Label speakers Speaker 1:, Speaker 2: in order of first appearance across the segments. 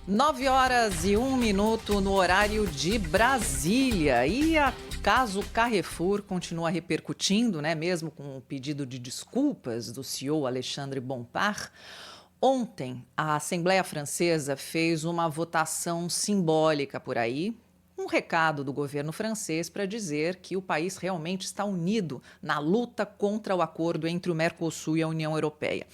Speaker 1: 9h01 no horário de Brasília. E a caso Carrefour continua repercutindo, né? Mesmo com o pedido de desculpas do CEO Alexandre Bompard. Ontem, a Assembleia Francesa fez uma votação simbólica por aí. Um recado do governo francês para dizer que o país realmente está unido na luta contra o acordo entre o Mercosul e a União Europeia.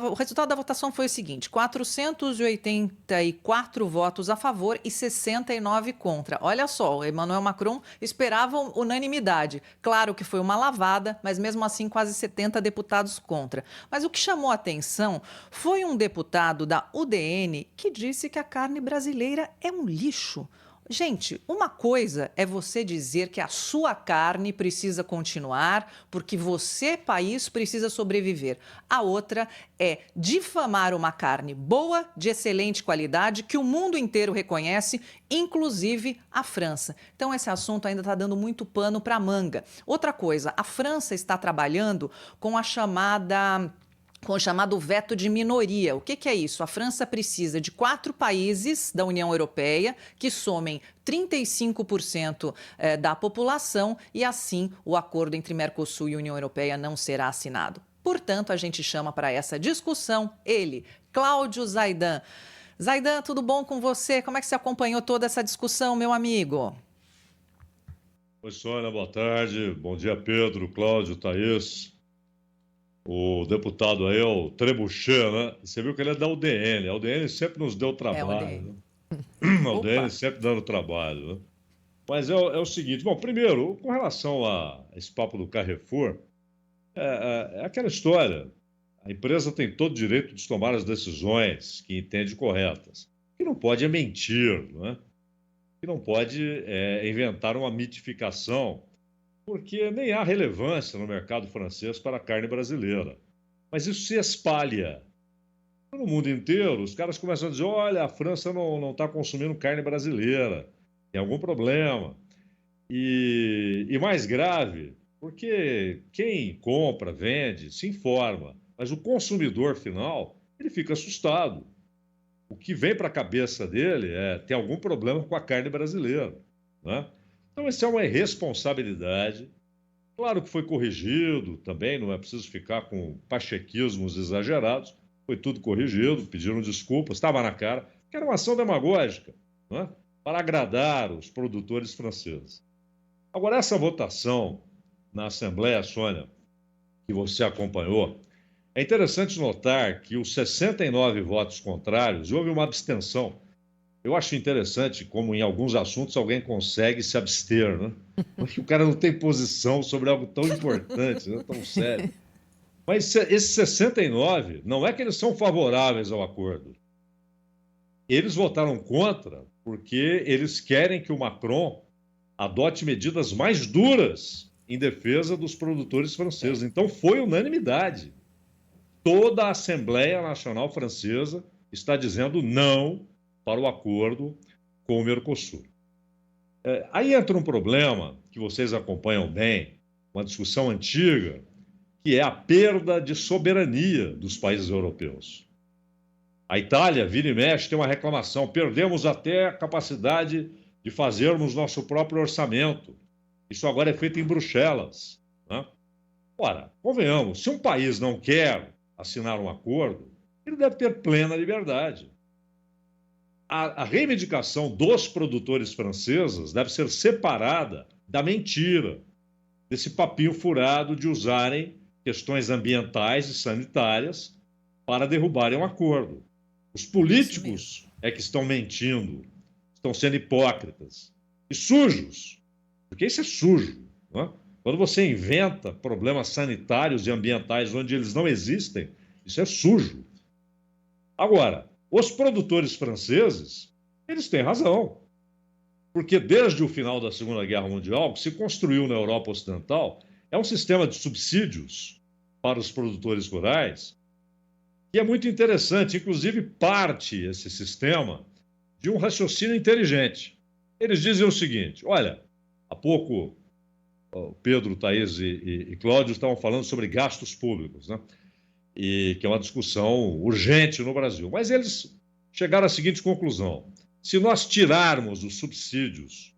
Speaker 1: O resultado da votação foi o seguinte: 484 votos a favor e 69 contra. Olha só, o Emmanuel Macron esperava unanimidade. Claro que foi uma lavada, mas mesmo assim quase 70 deputados contra. Mas o que chamou a atenção foi um deputado da UDN que disse que a carne brasileira é um lixo. Gente, uma coisa é você dizer que a sua carne precisa continuar porque você, país, precisa sobreviver. A outra é difamar uma carne boa, de excelente qualidade, que o mundo inteiro reconhece, inclusive a França. Então, esse assunto ainda está dando muito pano para a manga. Outra coisa, a França está trabalhando com o chamado veto de minoria. O que é isso? A França precisa de 4 países da União Europeia que somem 35% da população e, assim, o acordo entre Mercosul e União Europeia não será assinado. Portanto, a gente chama para essa discussão ele, Cláudio Zaidan. Zaidan, tudo bom com você? Como é que você acompanhou toda essa discussão, meu amigo?
Speaker 2: Oi, Sônia, boa tarde. Bom dia, Pedro, Cláudio, Thaís. O deputado aí é o Trebuchet, né? Você viu que ele é da UDN. A UDN sempre nos deu trabalho,
Speaker 1: UDN.
Speaker 2: né? A UDN
Speaker 1: Opa!
Speaker 2: sempre dando trabalho, né? Mas é o seguinte, bom, primeiro, com relação a esse papo do Carrefour, é aquela história. A empresa tem todo o direito de tomar as decisões que entende corretas. O que não pode é mentir, não é? O que não pode é inventar uma mitificação, porque nem há relevância no mercado francês para a carne brasileira. Mas isso se espalha. No mundo inteiro, os caras começam a dizer: olha, a França não está consumindo carne brasileira, tem algum problema. E mais grave, porque quem compra, vende, se informa, mas o consumidor final, ele fica assustado. O que vem para a cabeça dele é tem algum problema com a carne brasileira, né? Então, isso é uma irresponsabilidade. Claro que foi corrigido também, não é preciso ficar com pachequismos exagerados. Foi tudo corrigido, pediram desculpas, estava na cara, que era uma ação demagógica, não é? Para agradar os produtores franceses. Agora, essa votação na Assembleia, Sônia, que você acompanhou, é interessante notar que os 69 votos contrários, houve uma abstenção. Eu acho interessante como em alguns assuntos alguém consegue se abster, né? Porque o cara não tem posição sobre algo tão importante, né? Tão sério. Mas esses 69, não é que eles são favoráveis ao acordo. Eles votaram contra porque eles querem que o Macron adote medidas mais duras em defesa dos produtores franceses. Então foi unanimidade. Toda a Assembleia Nacional Francesa está dizendo não para o acordo com o Mercosul. Aí entra um problema que vocês acompanham bem, uma discussão antiga, que é a perda de soberania dos países europeus. A Itália, vira e mexe, tem uma reclamação: perdemos até a capacidade de fazermos nosso próprio orçamento. Isso agora é feito em Bruxelas, né? Ora, convenhamos, se um país não quer assinar um acordo, ele deve ter plena liberdade. A reivindicação dos produtores franceses deve ser separada da mentira, desse papinho furado de usarem questões ambientais e sanitárias para derrubarem um acordo. Os políticos é que estão mentindo, estão sendo hipócritas e sujos, porque isso é sujo, não é? Quando você inventa problemas sanitários e ambientais onde eles não existem, isso é sujo. Agora, os produtores franceses, eles têm razão, porque desde o final da Segunda Guerra Mundial, o que se construiu na Europa Ocidental é um sistema de subsídios para os produtores rurais, que é muito interessante, inclusive parte esse sistema de um raciocínio inteligente. Eles dizem o seguinte: olha, há pouco o Pedro, Thaís e Cláudio estavam falando sobre gastos públicos, né? E que é uma discussão urgente no Brasil. Mas eles chegaram à seguinte conclusão: se nós tirarmos os subsídios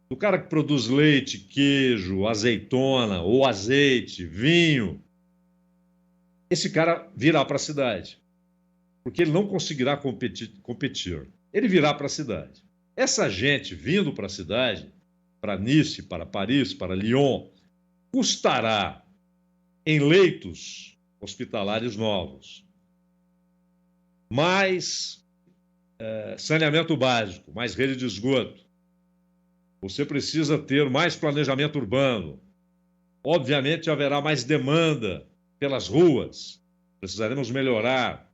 Speaker 2: do cara que produz leite, queijo, azeitona ou azeite, vinho, esse cara virá para a cidade, porque ele não conseguirá competir. Ele virá para a cidade. Essa gente vindo para a cidade, para Nice, para Paris, para Lyon, custará em leitos hospitalares novos, mais saneamento básico, mais rede de esgoto. Você precisa ter mais planejamento urbano. Obviamente haverá mais demanda pelas ruas. Precisaremos melhorar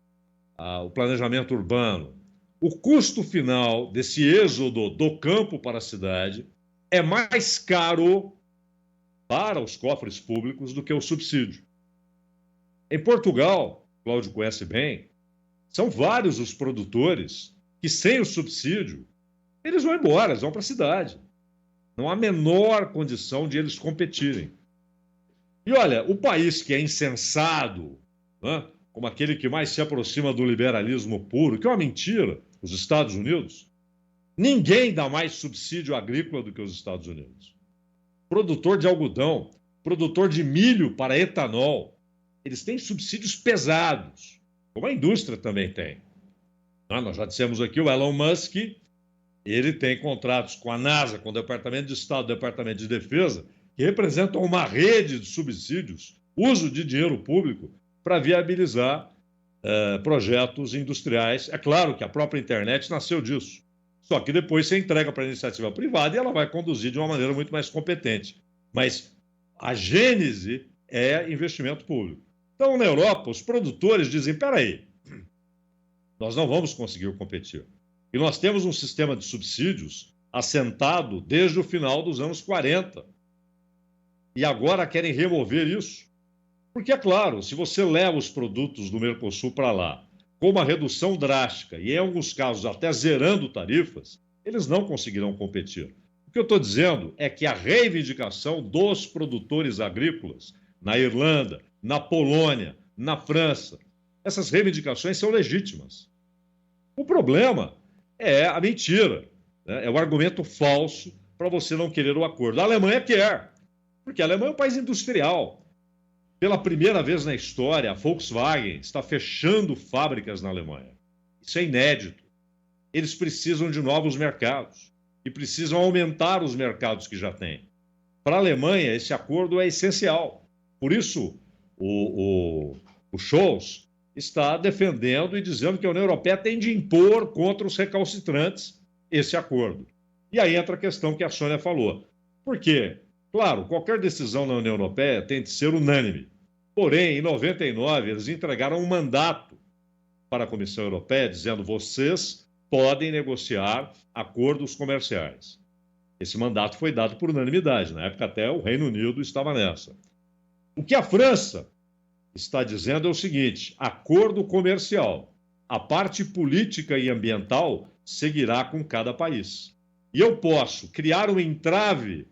Speaker 2: o planejamento urbano. O custo final desse êxodo do campo para a cidade é mais caro para os cofres públicos do que o subsídio. Em Portugal, Cláudio conhece bem, são vários os produtores que, sem o subsídio, eles vão embora, eles vão para a cidade. Não há a menor condição de eles competirem. E olha, o país que é insensado, né, como aquele que mais se aproxima do liberalismo puro, que é uma mentira, os Estados Unidos, ninguém dá mais subsídio agrícola do que os Estados Unidos. Produtor de algodão, produtor de milho para etanol, eles têm subsídios pesados, como a indústria também tem. Nós já dissemos aqui, o Elon Musk, ele tem contratos com a NASA, com o Departamento de Estado, o Departamento de Defesa, que representam uma rede de subsídios, uso de dinheiro público para viabilizar projetos industriais. É claro que a própria internet nasceu disso. Só que depois você entrega para a iniciativa privada e ela vai conduzir de uma maneira muito mais competente. Mas a gênese é investimento público. Então, na Europa, os produtores dizem, espera aí, nós não vamos conseguir competir. E nós temos um sistema de subsídios assentado desde o final dos anos 40. E agora querem remover isso. Porque, é claro, se você leva os produtos do Mercosul para lá, com uma redução drástica e, em alguns casos, até zerando tarifas, eles não conseguirão competir. O que eu estou dizendo é que a reivindicação dos produtores agrícolas na Irlanda, na Polônia, na França, essas reivindicações são legítimas. O problema é a mentira, né? É o argumento falso para você não querer o acordo. A Alemanha quer, porque a Alemanha é um país industrial. Pela primeira vez na história, a Volkswagen está fechando fábricas na Alemanha. Isso é inédito. Eles precisam de novos mercados e precisam aumentar os mercados que já têm. Para a Alemanha, esse acordo é essencial. Por isso, o Scholz está defendendo e dizendo que a União Europeia tem de impor contra os recalcitrantes esse acordo. E aí entra a questão que a Sônia falou. Por quê? Claro, qualquer decisão na União Europeia tem de ser unânime. Porém, em 99, eles entregaram um mandato para a Comissão Europeia, dizendo vocês podem negociar acordos comerciais. Esse mandato foi dado por unanimidade. Na época, até o Reino Unido estava nessa. O que a França está dizendo é o seguinte: acordo comercial. A parte política e ambiental seguirá com cada país. E eu posso criar um entrave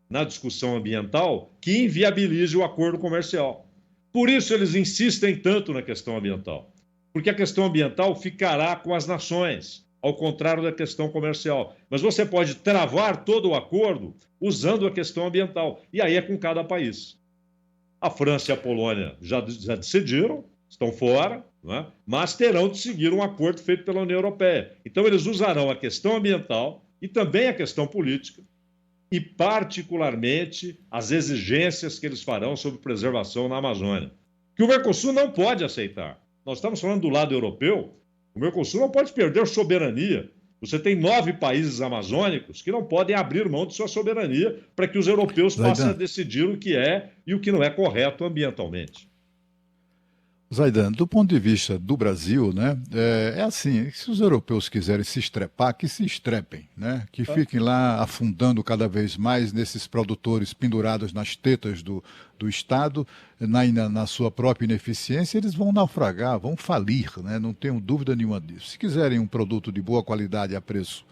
Speaker 2: na discussão ambiental que inviabilize o acordo comercial. Por isso eles insistem tanto na questão ambiental, porque a questão ambiental ficará com as nações, ao contrário da questão comercial. Mas você pode travar todo o acordo usando a questão ambiental, e aí é com cada país. A França e a Polônia já decidiram, estão fora, né? Mas terão de seguir um acordo feito pela União Europeia. Então eles usarão a questão ambiental e também a questão política, e, particularmente, as exigências que eles farão sobre preservação na Amazônia, que o Mercosul não pode aceitar. Nós estamos falando do lado europeu, o Mercosul não pode perder soberania. Você tem 9 países amazônicos que não podem abrir mão de sua soberania para que os europeus passem a decidir o que é e o que não é correto ambientalmente.
Speaker 3: Zaidan, do ponto de vista do Brasil, né, é assim, se os europeus quiserem se estrepar, que se estrepem, né, que fiquem lá afundando cada vez mais nesses produtores pendurados nas tetas do Estado, na sua própria ineficiência, eles vão naufragar, vão falir, né, não tenho dúvida nenhuma disso. Se quiserem um produto de boa qualidade a preço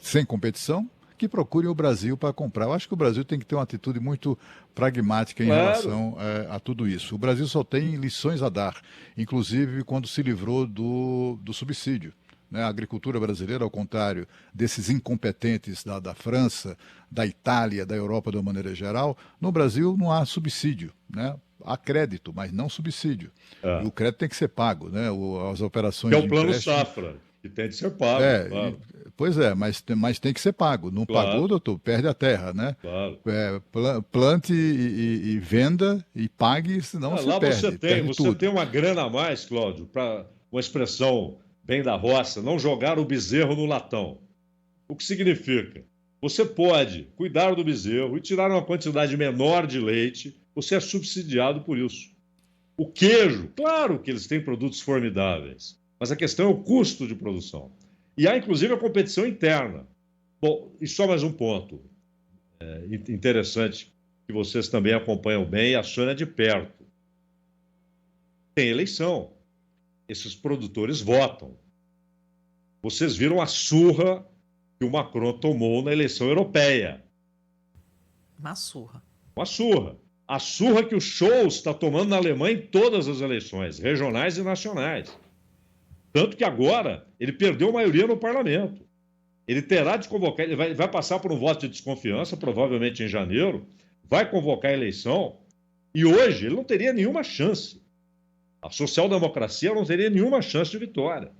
Speaker 3: sem competição, que procurem o Brasil para comprar. Eu acho que o Brasil tem que ter uma atitude muito pragmática em
Speaker 2: Claro.
Speaker 3: relação a tudo isso. O Brasil só tem lições a dar, inclusive quando se livrou do subsídio. Né? A agricultura brasileira, ao contrário desses incompetentes da França, da Itália, da Europa de uma maneira geral, no Brasil não há subsídio, né? Há crédito, mas não subsídio.
Speaker 2: É.
Speaker 3: E o crédito tem que ser pago, né? As operações
Speaker 2: Que é o
Speaker 3: de
Speaker 2: plano
Speaker 3: empréstimo...
Speaker 2: safra, que tem de ser pago, claro.
Speaker 3: Pois é, mas tem que ser pago. Não
Speaker 2: Claro.
Speaker 3: pagou, doutor, perde a terra, né?
Speaker 2: Claro.
Speaker 3: Plante e venda e pague, senão você
Speaker 2: Lá
Speaker 3: perde.
Speaker 2: você
Speaker 3: Perde tudo.
Speaker 2: tem uma grana a mais, Cláudio, para uma expressão bem da roça, não jogar o bezerro no latão. O que significa? Você pode cuidar do bezerro e tirar uma quantidade menor de leite, você é subsidiado por isso. O queijo, claro que eles têm produtos formidáveis, mas a questão é o custo de produção. E há, inclusive, a competição interna. Bom, e só mais um ponto interessante, que vocês também acompanham bem, e a Sônia de perto. Tem eleição. Esses produtores votam. Vocês viram a surra que o Macron tomou na eleição europeia.
Speaker 1: Uma surra.
Speaker 2: Uma surra. A surra que o Scholz está tomando na Alemanha em todas as eleições, regionais e nacionais. Tanto que agora ele perdeu a maioria no parlamento. Ele terá de convocar, ele vai passar por um voto de desconfiança, provavelmente em janeiro, vai convocar a eleição, e hoje ele não teria nenhuma chance. A social-democracia não teria nenhuma chance de vitória.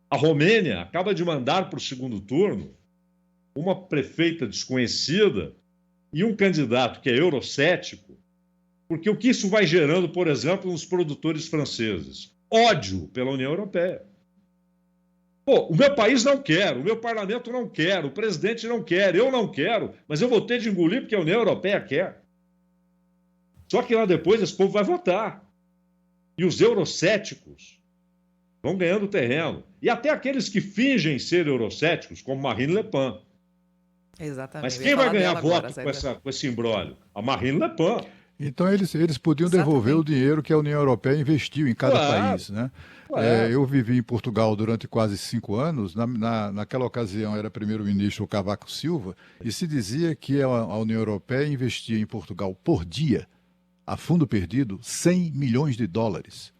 Speaker 2: A Romênia acaba de mandar para o segundo turno uma prefeita desconhecida e um candidato que é eurocético, porque o que isso vai gerando, por exemplo, nos produtores franceses? Ódio pela União Europeia. Pô, o meu país não quer, o meu parlamento não quer, o presidente não quer, eu não quero, mas eu vou ter de engolir porque a União Europeia quer. Só que lá depois esse povo vai votar. E os eurocéticos vão ganhando terreno. E até aqueles que fingem ser eurocéticos, como Marine Le Pen.
Speaker 1: Exatamente.
Speaker 2: Mas quem vai ganhar voto com esse imbróglio? A Marine Le Pen.
Speaker 3: Então eles podiam devolver o dinheiro que a União Europeia investiu em cada país, né? Eu vivi em Portugal durante quase 5 anos. Naquela ocasião era primeiro-ministro o Cavaco Silva e se dizia que a União Europeia investia em Portugal por dia, a fundo perdido, 100 milhões de dólares.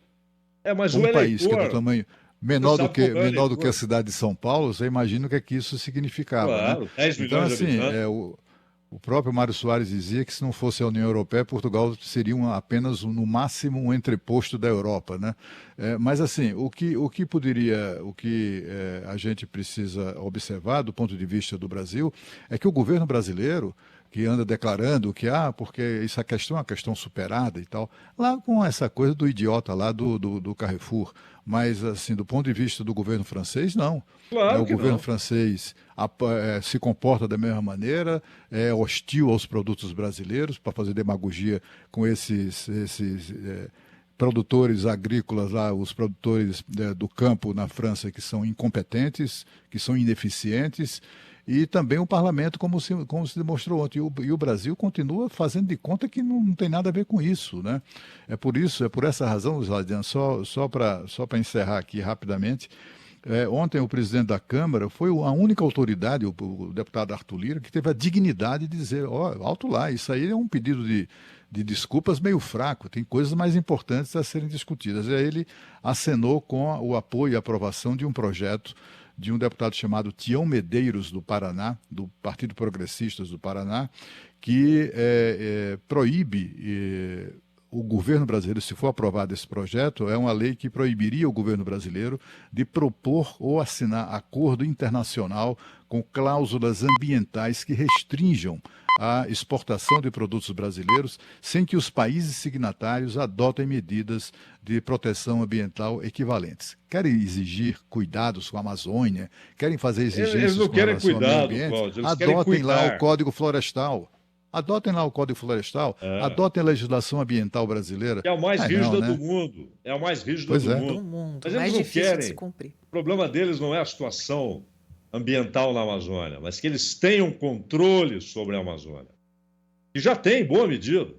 Speaker 2: Mas
Speaker 3: um país que é do tamanho menor do que a cidade de São Paulo, você imagina o que é que isso significava.
Speaker 2: Claro,
Speaker 3: né?
Speaker 2: 10 milhões de habitantes.
Speaker 3: O próprio Mário Soares dizia que se não fosse a União Europeia, Portugal seria apenas, no máximo, um entreposto da Europa, né? Mas, assim, o que a gente precisa observar do ponto de vista do Brasil é que o governo brasileiro, que anda declarando que, porque essa questão é uma questão superada e tal, lá com essa coisa do idiota lá do Carrefour. Mas, assim, do ponto de vista do governo francês, não.
Speaker 2: Claro
Speaker 3: o governo francês se comporta da mesma maneira, é hostil aos produtos brasileiros, para fazer demagogia com esses produtores agrícolas lá, os produtores do campo na França que são incompetentes, que são ineficientes, e também o parlamento, como se demonstrou ontem. E o Brasil continua fazendo de conta que não tem nada a ver com isso, né? É por essa razão, Sladian, só para encerrar aqui rapidamente, ontem o presidente da Câmara foi a única autoridade, o deputado Arthur Lira, que teve a dignidade de dizer, alto lá, isso aí é um pedido de desculpas meio fraco, tem coisas mais importantes a serem discutidas. E aí ele acenou com o apoio e aprovação de um projeto de um deputado chamado Tião Medeiros, do Paraná, do Partido Progressistas do Paraná, que proíbe o governo brasileiro, se for aprovado esse projeto, é uma lei que proibiria o governo brasileiro de propor ou assinar acordo internacional com cláusulas ambientais que restringam a exportação de produtos brasileiros sem que os países signatários adotem medidas de proteção ambiental equivalentes. Querem exigir cuidados com a Amazônia, querem fazer exigências com relação ao meio ambiente,
Speaker 2: Cláudio,
Speaker 3: adotem lá o Código Florestal. Adotem lá o Código Florestal, adotem a legislação ambiental brasileira.
Speaker 2: É o mais rígido do mundo. É o mais rígido do mundo. Mas eles não querem. De se cumprir. O problema deles não é a situação ambiental na Amazônia, mas que eles tenham controle sobre a Amazônia. E já tem, em boa medida.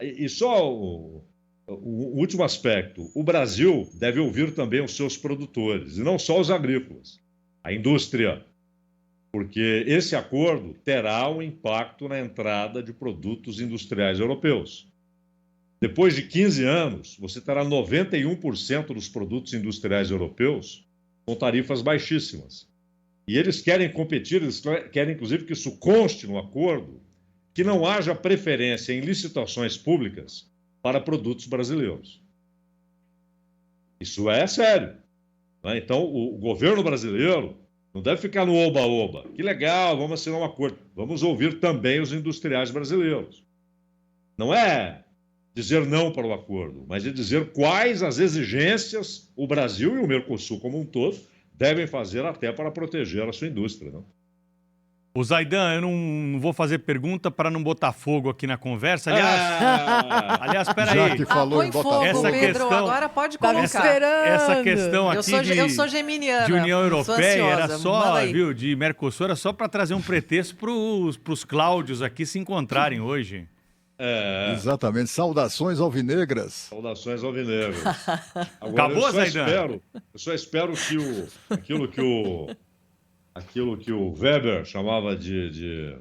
Speaker 2: E só o último aspecto. O Brasil deve ouvir também os seus produtores, e não só os agrícolas. A indústria porque esse acordo terá um impacto na entrada de produtos industriais europeus. Depois de 15 anos, você terá 91% dos produtos industriais europeus com tarifas baixíssimas. E eles querem competir, eles querem, inclusive, que isso conste no acordo, que não haja preferência em licitações públicas para produtos brasileiros. Isso é sério, né? Então, o governo brasileiro não deve ficar no oba-oba. Que legal, vamos assinar um acordo. Vamos ouvir também os industriais brasileiros. Não é dizer não para o acordo, mas é dizer quais as exigências o Brasil e o Mercosul como um todo devem fazer até para proteger a sua indústria, né?
Speaker 4: O Zaidan, eu não vou fazer pergunta para não botar fogo aqui na conversa. Aliás, espera
Speaker 3: Já
Speaker 4: aí.
Speaker 3: que falou
Speaker 1: põe
Speaker 3: em botar
Speaker 1: fogo,
Speaker 4: essa
Speaker 1: Pedro,
Speaker 4: questão-
Speaker 1: agora pode
Speaker 5: Tava
Speaker 1: colocar.
Speaker 5: esperando.
Speaker 4: Essa questão aqui
Speaker 1: Eu sou geminiana.
Speaker 4: de União
Speaker 1: sou
Speaker 4: Europeia era
Speaker 1: ansiosa.
Speaker 4: só,
Speaker 1: Manda aí.
Speaker 4: viu, de Mercosul, era só para trazer um pretexto para os Cláudios aqui se encontrarem hoje.
Speaker 3: Exatamente. Saudações alvinegras.
Speaker 2: Saudações alvinegras. Agora,
Speaker 4: Acabou, Zaidan?
Speaker 2: Eu só espero que aquilo que o Weber chamava de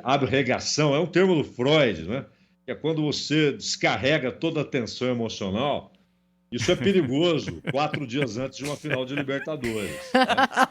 Speaker 2: abregação, é um termo do Freud, né? Que é quando você descarrega toda a tensão emocional. Isso é perigoso 4 dias antes de uma final de Libertadores, né?